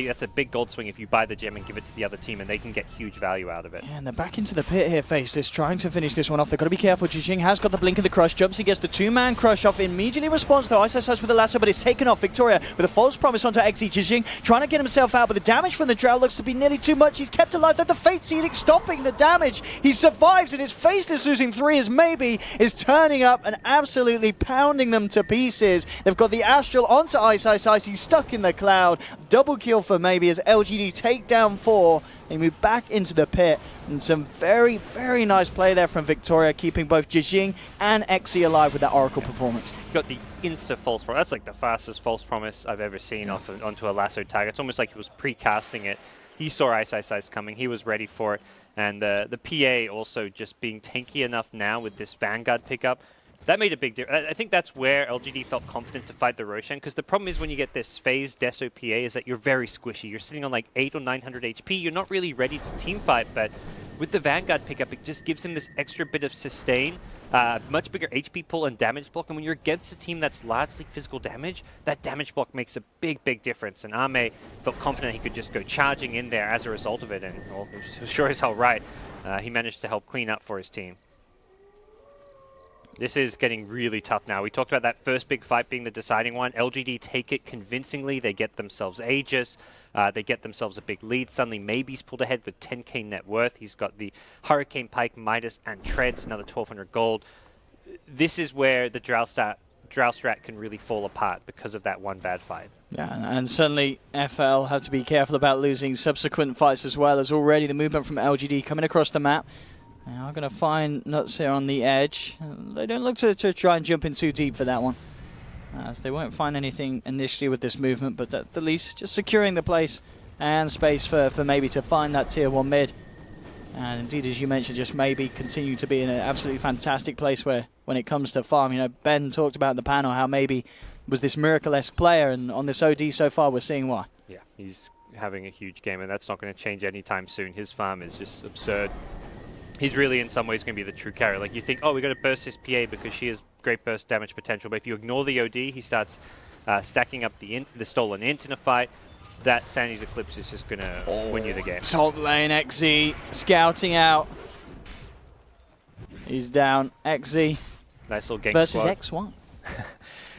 that's a big gold swing if you buy the gem and give it to the other team, and they can get huge value out of it. Yeah, and they're back into the pit here, Faceless, trying to finish this one off. They've got to be careful. Jijing has got the blink of the crush. Jumps, he gets the 2-man crush off. Immediately responds though. Ice with the lasso, but it's taken off. Victoria with a false promise onto XZ. Jijing trying to get himself out, but the damage from the Drow looks to be nearly too much. He's kept alive. That the Fate's Edict stopping the damage. He survives, and it's Faceless losing 3 as Maybe is turning up and absolutely pounding them to pieces. They've got the Astral onto Ice. He's stuck in the cloud. Double kill for Maybe as LGD take down 4. They move back into the pit, and some very, very nice play there from Victoria, keeping both Jijing and XZ alive with that Oracle performance. Got the insta false promise. That's like the fastest false promise I've ever seen onto a lasso tag. It's almost like he was pre-casting it. He saw Ice coming. He was ready for it. And the PA also just being tanky enough now with this Vanguard pickup. That made a big difference. I think that's where LGD felt confident to fight the Roshan, because the problem is when you get this phase Deso PA is that you're very squishy. You're sitting on like 800 or 900 HP. You're not really ready to team fight, but with the Vanguard pickup, it just gives him this extra bit of sustain, much bigger HP pull and damage block. And when you're against a team that's largely physical damage, that damage block makes a big, big difference. And Ame felt confident he could just go charging in there as a result of it. And well, sure as hell right, he managed to help clean up for his team. This is getting really tough now. We talked about that first big fight being the deciding one. LGD take it convincingly. They get themselves Aegis. They get themselves a big lead. Suddenly, Maybe's pulled ahead with 10k net worth. He's got the Hurricane Pike, Midas, and Treads, another 1,200 gold. This is where the Drow strat can really fall apart because of that one bad fight. Yeah, and certainly FL have to be careful about losing subsequent fights as well, as already the movement from LGD coming across the map. They are going to find Nuts here on the edge. They don't look to try and jump in too deep for that one, as they won't find anything initially with this movement, but at the least just securing the place and space for maybe to find that tier 1 mid. And indeed, as you mentioned, just maybe continue to be in an absolutely fantastic place where when it comes to farm, you know, Ben talked about in the panel how maybe was this Miracle-esque player, and on this OD so far we're seeing why. Yeah, he's having a huge game, and that's not going to change anytime soon. His farm is just absurd. He's really, in some ways, going to be the true carry. Like, you think, oh, we got to burst this PA because she has great burst damage potential. But if you ignore the OD, he starts stacking up the stolen int in a fight. That Sanity's Eclipse is just going to win you the game. Top lane, XZ scouting out. He's down. XZ Nice little gank versus squad. X1.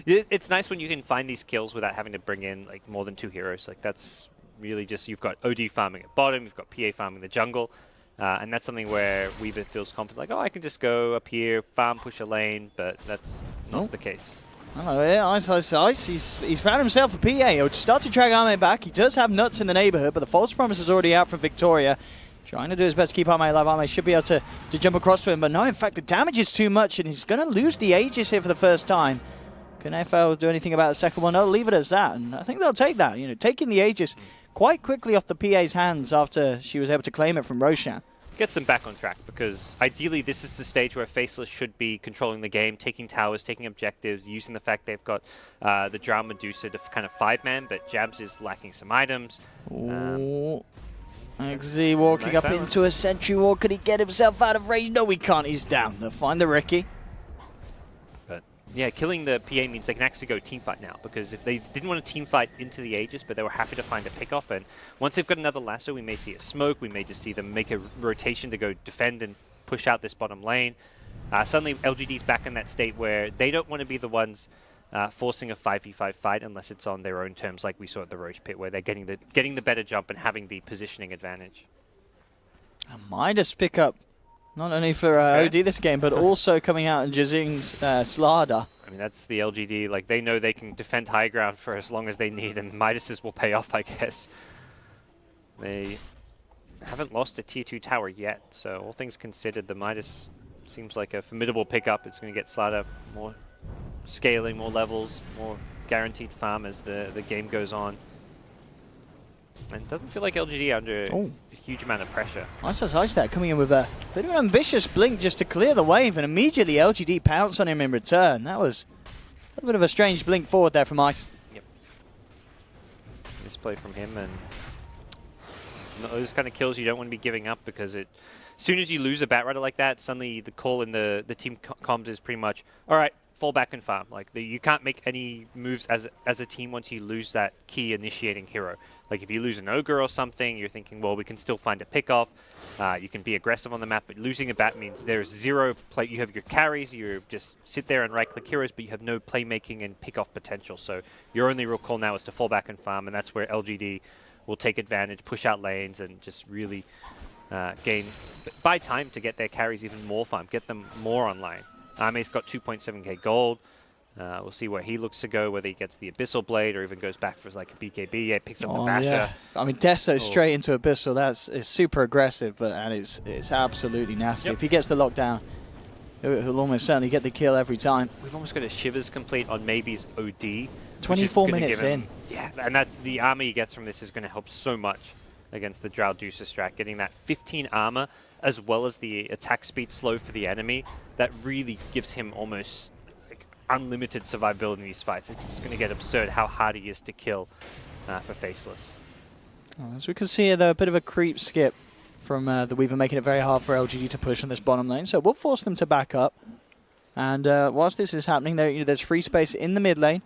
It's nice when you can find these kills without having to bring in like more than 2 heroes. Like, that's really just, you've got OD farming at bottom, you've got PA farming the jungle. And that's something where Weaver feels confident, like, oh, I can just go up here, farm, push a lane, but that's not the case. Oh, yeah, ice. He's found himself a PA. He'll start to drag Ame back. He does have Nuts in the neighborhood, but the false promise is already out from Victoria. Trying to do his best to keep Ame alive. Ame should be able to jump across to him, but no, in fact, the damage is too much, and he's going to lose the Aegis here for the first time. Can FL do anything about the second one? No, leave it as that, and I think they'll take that. You know, taking the Aegis quite quickly off the PA's hands after she was able to claim it from Roshan. Gets them back on track, because ideally this is the stage where Faceless should be controlling the game, taking towers, taking objectives, using the fact they've got the Drow Medusa to kind of 5-man, but Jabs is lacking some items. XZ walking nice up into a sentry wall. Could he get himself out of range? No, he can't. He's down. They'll find the Ricky. But yeah, killing the PA means they can actually go teamfight now, because if they didn't want to teamfight into the Aegis, but they were happy to find a pick-off, and once they've got another lasso, we may see a smoke, we may just see them make a rotation to go defend and push out this bottom lane. Suddenly, LGD's back in that state where they don't want to be the ones forcing a 5v5 fight unless it's on their own terms, like we saw at the Roche Pit, where they're getting the better jump and having the positioning advantage. A Midas pickup, not only for OD this game, but also coming out in Jazing's Slada. I mean, that's the LGD. Like, they know they can defend high ground for as long as they need, and Midas's will pay off, I guess. They haven't lost a tier 2 tower yet, so all things considered, the Midas seems like a formidable pickup. It's going to get Slada more scaling, more levels, more guaranteed farm as the game goes on. And it doesn't feel like LGD under a huge amount of pressure. Ice that coming in with a bit of an ambitious blink just to clear the wave, and immediately LGD pounced on him in return. That was a bit of a strange blink forward there from Ice. Yep. Misplay from him, and those kind of kills you don't want to be giving up, because as soon as you lose a Batrider like that, suddenly the call in the team comms is pretty much, all right, fall back and farm. Like, you can't make any moves as a team once you lose that key initiating hero. Like, if you lose an Ogre or something, you're thinking, well, we can still find a pick-off. You can be aggressive on the map, but losing a Bat means there's zero play. You have your carries, you just sit there and right-click heroes, but you have no playmaking and pick-off potential. So your only real call now is to fall back and farm, and that's where LGD will take advantage, push out lanes, and just really buy time to get their carries even more farm, get them more online. Ame's got 2.7k gold. We'll see where he looks to go, whether he gets the Abyssal Blade or even goes back for like a BKB. Yeah, picks up the Basher. Yeah. I mean, Deso straight into Abyssal, it's super aggressive, and it's absolutely nasty. Yep. If he gets the lockdown, he'll almost certainly get the kill every time. We've almost got a Shivers complete on Maybe's OD. 24 minutes in. Yeah, and that's the armor he gets from this is going to help so much against the Drow Deucer strat. Getting that 15 armor as well as the attack speed slow for the enemy, that really gives him almost like unlimited survivability in these fights. It's going to get absurd how hard he is to kill for Faceless. As we can see, a bit of a creep skip from the Weaver, making it very hard for LGD to push on this bottom lane. So we'll force them to back up. And whilst this is happening, there's free space in the mid lane,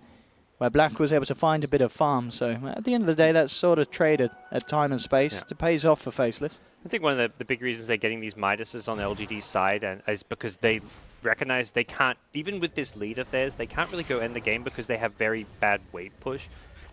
where Black was able to find a bit of farm. So at the end of the day, that's sort of traded at time and space. It pays off for Faceless. I think one of the big reasons they're getting these Midases on LGD's side is because they recognize they can't, even with this lead of theirs, they can't really go end the game because they have very bad wave push.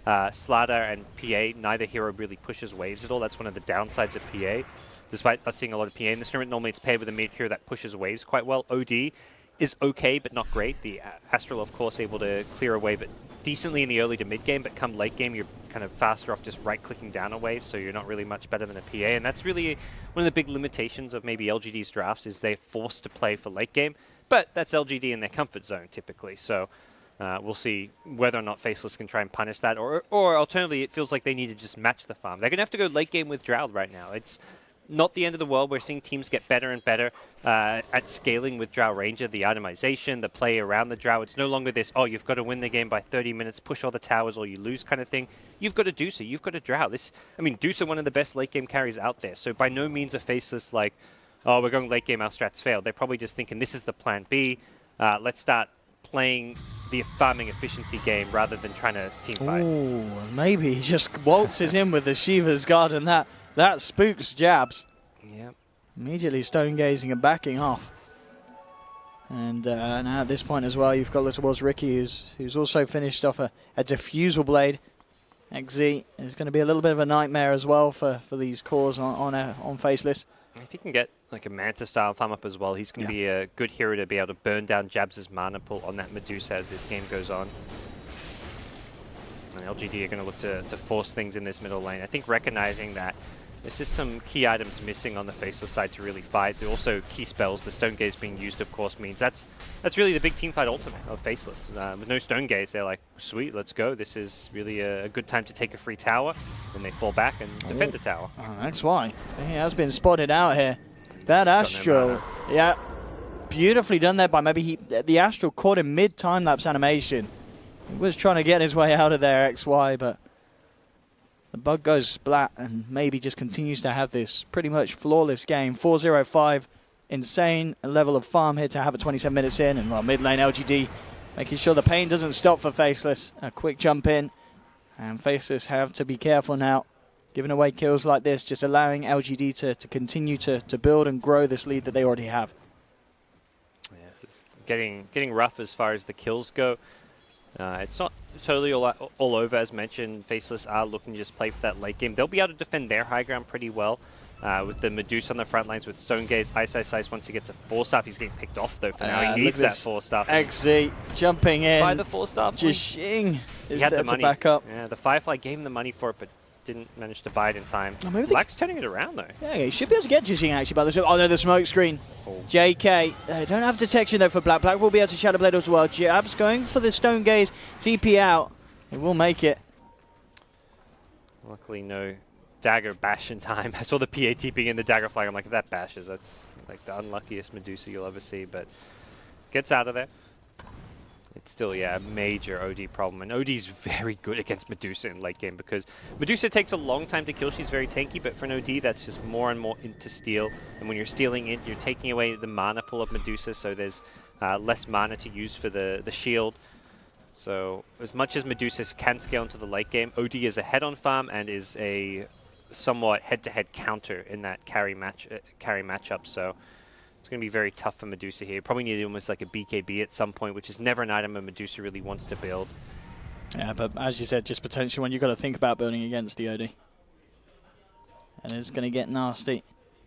Slada and PA, neither hero really pushes waves at all. That's one of the downsides of PA. Despite us seeing a lot of PA in this tournament, normally it's paired with a mid hero that pushes waves quite well. OD is okay, but not great. The Astral, of course, able to clear a wave, but decently in the early to mid game, but come late game, you're kind of faster off just right-clicking down a wave, so you're not really much better than a PA. And that's really one of the big limitations of maybe LGD's drafts, is they're forced to play for late game, but that's LGD in their comfort zone typically. So we'll see whether or not Faceless can try and punish that, or alternatively, it feels like they need to just match the farm. They're going to have to go late game with Drow right now. It's not the end of the world. We're seeing teams get better and better at scaling with Drow Ranger, the itemization, the play around the Drow. It's no longer this, oh, you've got to win the game by 30 minutes, push all the towers or you lose kind of thing. You've got to Deucer, you've got to Drow. Deucer, one of the best late game carries out there. So by no means a Faceless like, oh, we're going late game, our strats failed. They're probably just thinking this is the plan B. Let's start playing the farming efficiency game rather than trying to team fight. Ooh, maybe he just waltzes in with the Shiva's Guard, and that spooks Jabs. Yep. Immediately stone gazing and backing off. And now at this point as well, you've got little towards Ricky, who's also finished off a diffusal blade. XZ is going to be a little bit of a nightmare as well for these cores on Faceless. If he can get like a Manta style farm up as well, he's going to be a good hero to be able to burn down Jabs' mana pool on that Medusa as this game goes on. And LGD are going to look to force things in this middle lane. I think recognizing that there's just some key items missing on the Faceless side to really fight. There are also key spells. The Stone Gaze being used, of course, means that's really the big team fight ultimate of Faceless. With no Stone Gaze, they're like, sweet, let's go. This is really a good time to take a free tower. Then they fall back and defend the tower. Oh, that's why. He has been spotted out here. That Astral, yeah, beautifully done there by the Astral caught him mid-time lapse animation. He was trying to get his way out of there, XY, but the bug goes splat and maybe just continues to have this pretty much flawless game. 4-0-5, insane level of farm here to have it 27 minutes in. And well, mid lane LGD making sure the pain doesn't stop for Faceless. A quick jump in, and Faceless have to be careful now. Giving away kills like this, just allowing LGD to continue to build and grow this lead that they already have. Yes, it's getting rough as far as the kills go. It's not totally all over, as mentioned. Faceless are looking to just play for that late game. They'll be able to defend their high ground pretty well with the Medusa on the front lines, with Stone Gaze, Ice. Once he gets a 4-staff, he's getting picked off, though, for now. He needs that 4-staff. XZ jumping in. By the 4-staff. Jishing is had there the money to back up. Yeah, the Firefly gave him the money for it, but didn't manage to buy it in time. Oh, maybe Black's turning it around, though. Yeah, he should be able to get Jishing, actually, by the... Oh, no, the smoke screen. Oh. JK, don't have detection, though, for Black. Black will be able to Shadow Blade as well. Jabs going for the Stone Gaze. TP out. He will make it. Luckily, no dagger bash in time. I saw the PA TPing in the dagger flag. I'm like, if that bashes, that's like the unluckiest Medusa you'll ever see, but gets out of there. It's still, yeah, a major OD problem. And OD's very good against Medusa in late game because Medusa takes a long time to kill. She's very tanky, but for an OD, that's just more and more into steal. And when you're stealing it, you're taking away the mana pool of Medusa, so there's less mana to use for the shield. So as much as Medusa can scale into the late game, OD is ahead on farm and is a somewhat head-to-head counter in that carry matchup. So it's going to be very tough for Medusa here. Probably need almost like a BKB at some point, which is never an item a Medusa really wants to build. Yeah, but as you said, just potentially when you've got to think about building against the OD. And it's going to get nasty.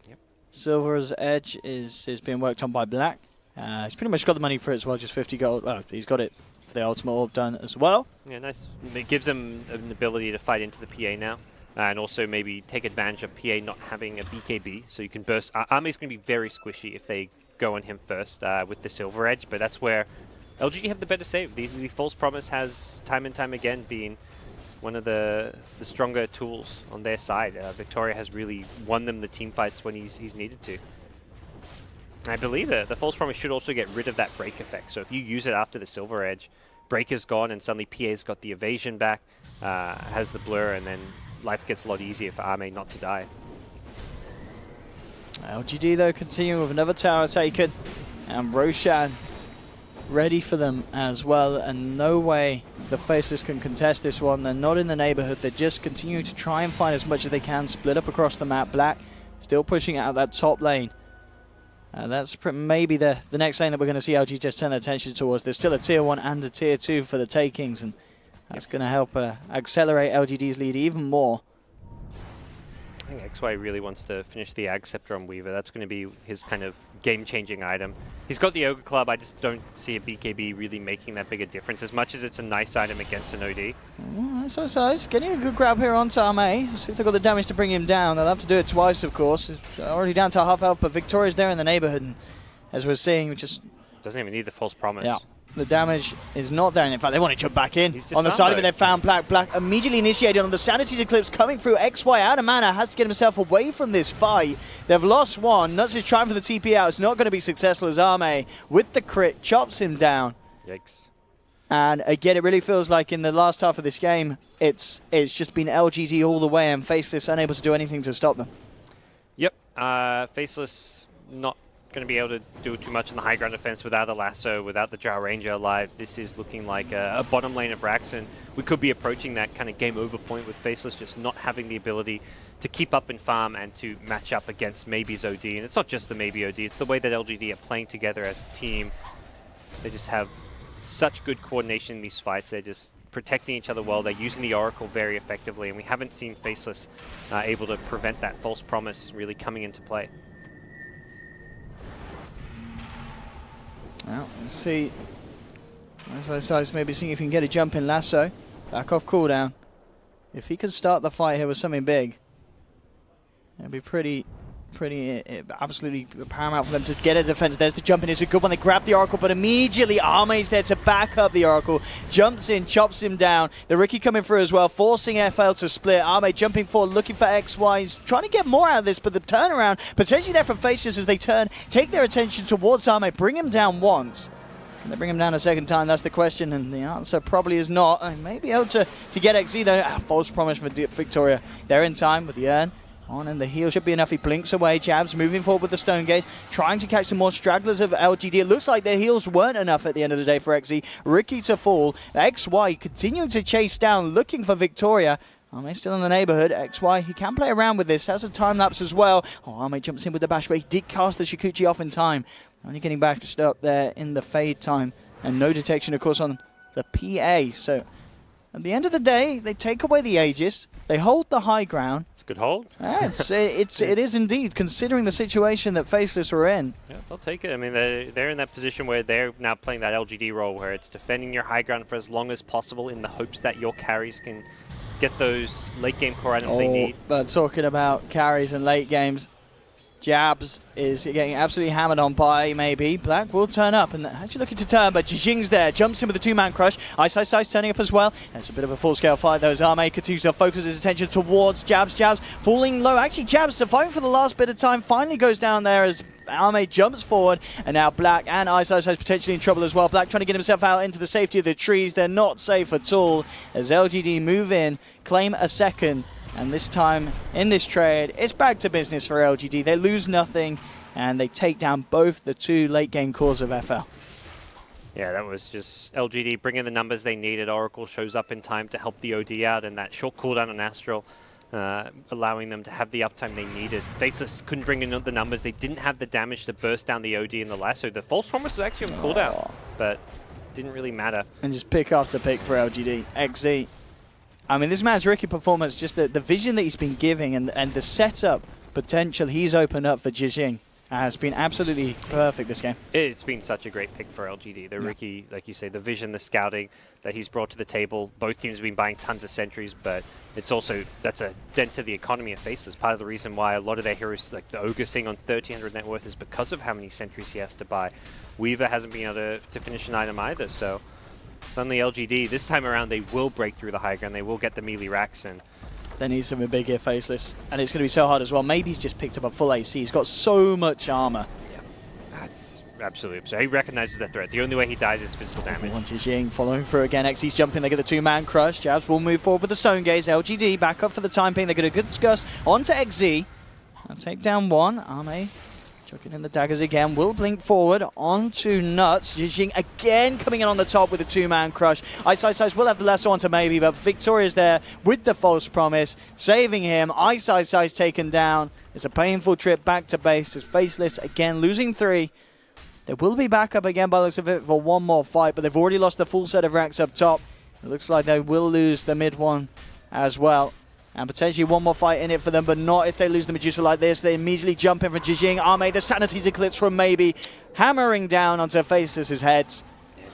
Yep. Silver's Edge is being worked on by Black. He's pretty much got the money for it as well, just 50 gold. Oh, he's got it for the ultimate orb done as well. Yeah, nice. It gives him an ability to fight into the PA now. And also maybe take advantage of PA not having a BKB, so you can burst. Army's going to be very squishy if they go on him first with the Silver Edge, but that's where LGD have the better save. The False Promise has time and time again been one of the stronger tools on their side. Victoria has really won them the team fights when he's needed to. I believe that the False Promise should also get rid of that break effect, so if you use it after the Silver Edge, break is gone and suddenly PA's got the evasion back, has the blur, and then life gets a lot easier for Arme not to die. LGD, though, continuing with another tower taken. And Roshan ready for them as well. And no way the Faceless can contest this one. They're not in the neighborhood. They're just continuing to try and find as much as they can. Split up across the map. Black still pushing out that top lane. That's maybe the next lane that we're going to see LG just turn their attention towards. There's still a tier 1 and a tier 2 for the takings. And that's going to help accelerate LGD's lead even more. think XY really wants to finish the Ag Scepter on Weaver. That's going to be his kind of game-changing item. He's got the Ogre Club. I just don't see a BKB really making that big a difference, as much as it's a nice item against an OD. So he's getting a good grab here on Arme. See if they've got the damage to bring him down. They'll have to do it twice, of course. He's already down to half health, but Victoria's there in the neighborhood. And as we're seeing, just doesn't even need the false promise. Yeah. The damage is not there, and in fact, they want to jump back in. On the disarmed, side of it, they found Black. Black immediately initiated on the Sanity's Eclipse coming through. XY out of mana, has to get himself away from this fight. They've lost one. Nuts is trying for the TP out. It's not going to be successful as Arme, with the crit, chops him down. Yikes. And again, it really feels like in the last half of this game, it's just been LGD all the way, and Faceless unable to do anything to stop them. Yep. Faceless not going to be able to do too much in the high ground defense without a lasso, without the Jar Ranger alive. This is looking like a bottom lane of Rax, and we could be approaching that kind of game over point with Faceless just not having the ability to keep up in farm and to match up against Maybe's OD. And it's not just the Maybe OD, it's the way that LGD are playing together as a team. They just have such good coordination in these fights. They're just protecting each other well. They're using the Oracle very effectively, and we haven't seen Faceless able to prevent that false promise really coming into play. Well, let's see. Size maybe seeing if he can get a jump in lasso. Back off cooldown. If he could start the fight here with something big, it'd be pretty absolutely paramount for them to get a defense. There's the jump in. It's a good one. They grab the Oracle, but immediately Arme's there to back up the Oracle. Jumps in, chops him down. The Ricky coming through as well, forcing FL to split. Arme jumping forward, looking for XY. He's trying to get more out of this, but the turnaround potentially there from Faceless as they turn, take their attention towards Arme, bring him down once. Can they bring him down a second time? That's the question, and the answer probably is not. They may be able to get XZ though. False promise for Victoria. They're in time with the urn. On, and the heal should be enough. He blinks away. Jabs moving forward with the Stone Gate, trying to catch some more stragglers of LGD. It looks like their heals weren't enough at the end of the day for XZ. Ricky to fall. XY continuing to chase down, looking for Victoria. Arme still in the neighborhood. XY, he can play around with this. Has a time lapse as well. Arme jumps in with the bash, but he did cast the Shikuchi off in time. Only getting bashed up there in the fade time. And no detection, of course, on the PA. So at the end of the day, they take away the Aegis. They hold the high ground. It's a good hold. Yeah, it is indeed, considering the situation that Faceless were in. Yeah, they'll take it. I mean, they're in that position where they're now playing that LGD role, where it's defending your high ground for as long as possible in the hopes that your carries can get those late game core items they need. But talking about carries and late games, Jabs is getting absolutely hammered on by maybe. Black will turn up and actually looking to turn, but Jijing's there. Jumps in with the two-man crush. Ice turning up as well. It's a bit of a full-scale fight though as Arme continues to focus his attention towards Jabs. Jabs falling low. Actually, Jabs surviving for the last bit of time. Finally goes down there as Arme jumps forward, and now Black and Ice potentially in trouble as well. Black trying to get himself out into the safety of the trees. They're not safe at all as LGD move in, claim a second. And this time, in this trade, it's back to business for LGD. They lose nothing, and they take down both the two late-game cores of FL. Yeah, that was just LGD bringing the numbers they needed. Oracle shows up in time to help the OD out, and that short cooldown on Astral, allowing them to have the uptime they needed. Faceless couldn't bring in the numbers. They didn't have the damage to burst down the OD and the lasso. The false promise was actually on cooldown, but didn't really matter. And just pick after pick for LGD. XZ. I mean, this man's Ricky performance, just the vision that he's been giving and the setup potential he's opened up for Jijing has been absolutely perfect this game. It's been such a great pick for LGD. The Ricky, like you say, the vision, the scouting that he's brought to the table. Both teams have been buying tons of sentries, but it's also, that's a dent to the economy of Faceless. Part of the reason why a lot of their heroes, like the Ogre seeing on 1,300 net worth, is because of how many sentries he has to buy. Weaver hasn't been able to finish an item either, so suddenly LGD, this time around, they will break through the high ground. They will get the melee racks in. They need something big here, Faceless. And it's going to be so hard as well. Maybe he's just picked up a full AC. He's got so much armor. Yeah, that's absolutely absurd. He recognizes the threat. The only way he dies is physical damage. Jijing following through again. XZ's jumping. They get the two-man crush. Jabs will move forward with the Stone Gaze. LGD back up for the time being. They get a good discuss onto XZ. I'll take down one. Arme chucking in the daggers again. Will blink forward onto Nuts. Jijing again coming in on the top with a two-man crush. Ice will have the lasso onto maybe, but Victoria's there with the false promise, saving him. Ice taken down. It's a painful trip back to base as Faceless again losing 3. They will be back up again by the looks of it for one more fight, but they've already lost the full set of racks up top. It looks like they will lose the mid one as well. And potentially one more fight in it for them, but not if they lose the Medusa like this. They immediately jump in for Jijing. Ame, the Sanity's Eclipse from Maybe, hammering down onto Faceless' heads.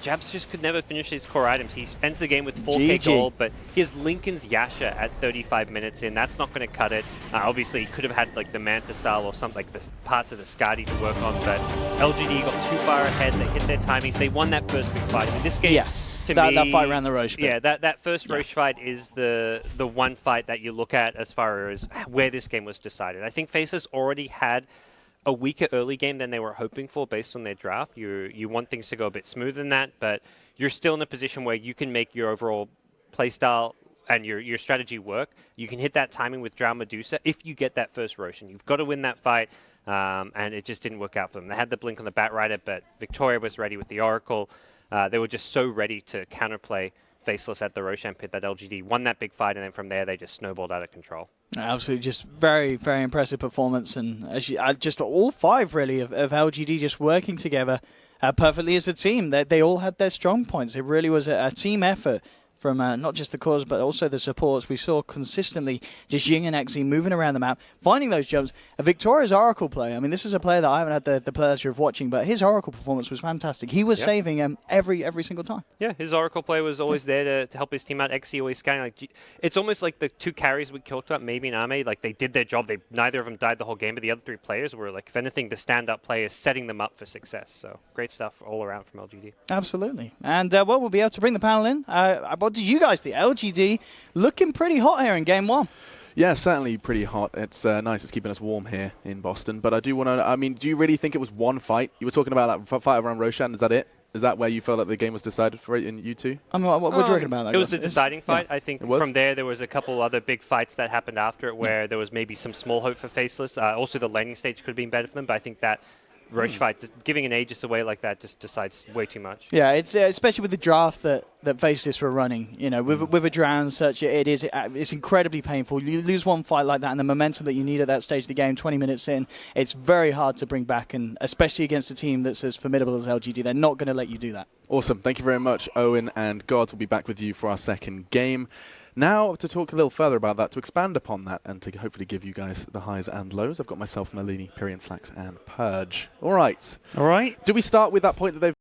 Jabs just could never finish his core items. He ends the game with 4k gold, but he has Lincoln's Yasha at 35 minutes in. That's not going to cut it. Obviously, he could have had like the Manta style or something like the parts of the Skadi to work on, but LGD got too far ahead. They hit their timings. They won that first big fight. I mean, this game, Yes, to that me, fight around the Roche. Yeah, that first Roche fight is the one fight that you look at as far as where this game was decided. I think Faceless already had a weaker early game than they were hoping for based on their draft. You want things to go a bit smoother than that, but you're still in a position where you can make your overall playstyle and your strategy work. You can hit that timing with Drow Medusa if you get that first Roshan. You've got to win that fight, and it just didn't work out for them. They had the blink on the Batrider, but Victoria was ready with the Oracle. They were just so ready to counterplay Faceless at the Roshan pit that LGD won that big fight, and then from there they just snowballed out of control. Absolutely, just very, very impressive performance, and just all five really of LGD just working together perfectly as a team. They all had their strong points. It really was a team effort from not just the cores but also the supports. We saw consistently just Ying and Xe moving around the map, finding those jumps. Victoria's Oracle play, I mean, this is a player that I haven't had the pleasure of watching, but his Oracle performance was fantastic. He was saving every single time. Yeah, his Oracle play was always there to help his team out. Xe always scanning. Like, it's almost like the two carries we talked about, Maybe and Ame, like they did their job. Neither of them died the whole game, but the other three players were, like, if anything, the stand-up players setting them up for success. So great stuff all around from LGD. Absolutely. And well, we'll be able to bring the panel in. What do you guys think? LGD looking pretty hot here in game one. Yeah, certainly pretty hot. It's nice. It's keeping us warm here in Boston. But I do want to, I mean, do you really think it was one fight? You were talking about that fight around Roshan. Is that it? Is that where you felt like the game was decided for it in you two? I mean, what do you reckon about that? It was the deciding fight. Yeah. I think from there was a couple other big fights that happened after it where there was maybe some small hope for Faceless. Also, the landing stage could have been better for them, but I think that Roche fight, giving an Aegis away like that just decides way too much. Yeah, it's especially with the draft that Faceless were running. You know, with a drown such, it's incredibly painful. You lose one fight like that, and the momentum that you need at that stage of the game, 20 minutes in, it's very hard to bring back, and especially against a team that's as formidable as LGD, they're not going to let you do that. Awesome. Thank you very much, Owen and God. We'll be back with you for our second game. Now, to talk a little further about that, to expand upon that, and to hopefully give you guys the highs and lows, I've got myself, Malini, Pyrian Flax, and Purge. All right. All right. Do we start with that point that they've